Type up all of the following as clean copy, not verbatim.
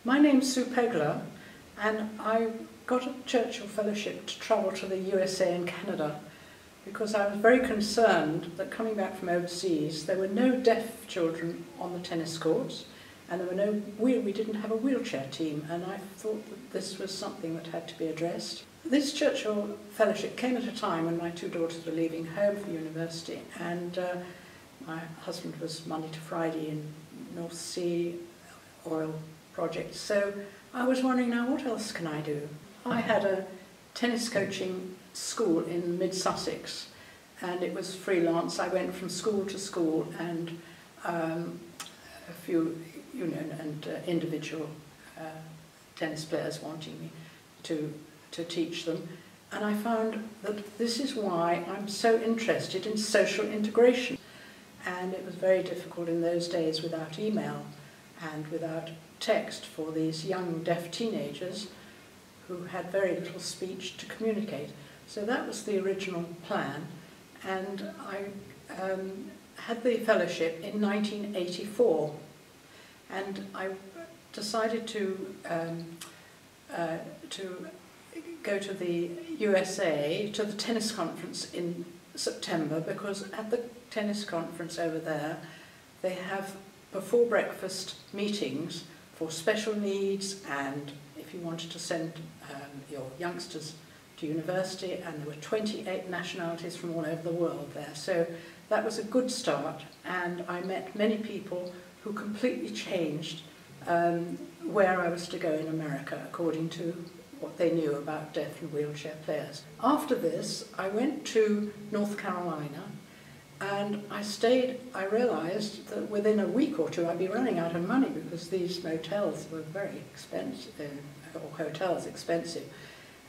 My name's Sue Pegler, and I got a Churchill Fellowship to travel to the USA and Canada because I was very concerned that coming back from overseas there were no deaf children on the tennis courts and there were we didn't have a wheelchair team, and I thought that this was something that had to be addressed. This Churchill Fellowship came at a time when my two daughters were leaving home for university, and my husband was Monday to Friday in North Sea oil projects, so I was wondering, now what else can I do? I had a tennis coaching school in mid-Sussex, and it was freelance. I went from school to school, and a few, individual tennis players wanting me to teach them. And I found that this is why I'm so interested in social integration. And it was very difficult in those days without email and without text for these young deaf teenagers who had very little speech to communicate. So that was the original plan, and I had the fellowship in 1984, and I decided to go to the USA, to the tennis conference in September, because at the tennis conference over there they have before breakfast meetings for special needs, and if you wanted to send your youngsters to university, and there were 28 nationalities from all over the world there. So that was a good start, and I met many people who completely changed where I was to go in America according to what they knew about deaf and wheelchair players. After this, I went to North Carolina, and I realised that within a week or two I'd be running out of money because these motels were very expensive, or hotels expensive.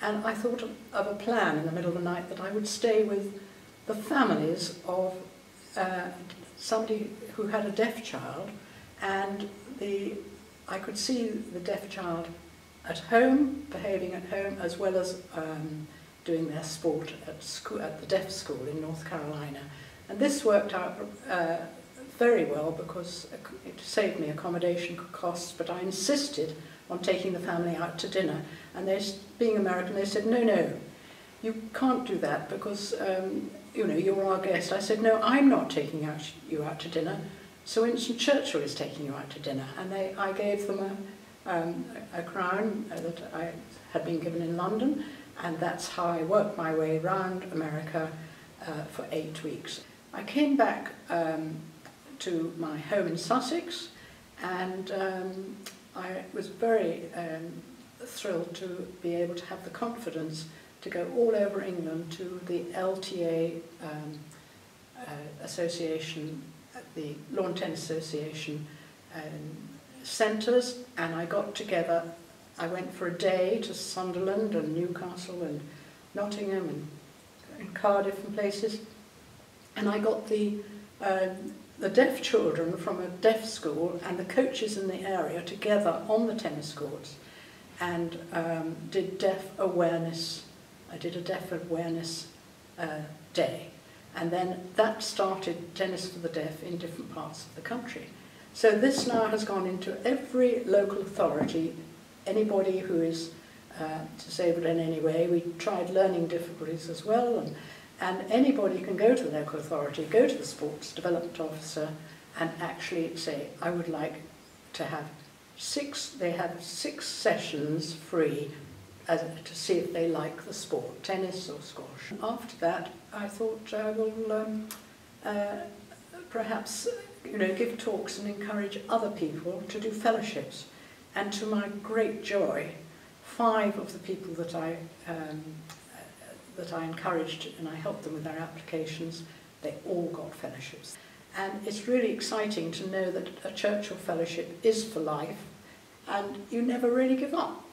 And I thought of a plan in the middle of the night that I would stay with the families of somebody who had a deaf child, and I could see the deaf child at home, behaving at home, as well as doing their sport at the deaf school in North Carolina. And this worked out very well because it saved me accommodation costs, but I insisted on taking the family out to dinner. And they, being American, they said, no, you can't do that because you're our guest. I said, no, I'm not taking you out to dinner. So Winston Churchill is taking you out to dinner. And I gave them a crown that I had been given in London, and that's how I worked my way around America for 8 weeks. I came back to my home in Sussex, and I was very thrilled to be able to have the confidence to go all over England to the LTA association, the Lawn Tennis Association centres, and I got together. I went for a day to Sunderland and Newcastle and Nottingham and Cardiff and places, and I got the deaf children from a deaf school and the coaches in the area together on the tennis courts, and did deaf awareness. I did a deaf awareness day, and then that started Tennis for the Deaf in different parts of the country. So this now has gone into every local authority, anybody who is disabled in any way. We tried learning difficulties as well, and anybody can go to the local authority, go to the sports development officer, and actually say, I would like to have they have 6 sessions free to see if they like the sport, tennis or squash. After that, I thought I will perhaps give talks and encourage other people to do fellowships. And to my great joy, 5 of the people that I encouraged and I helped them with their applications, they all got fellowships. And it's really exciting to know that a Churchill Fellowship is for life, and you never really give up.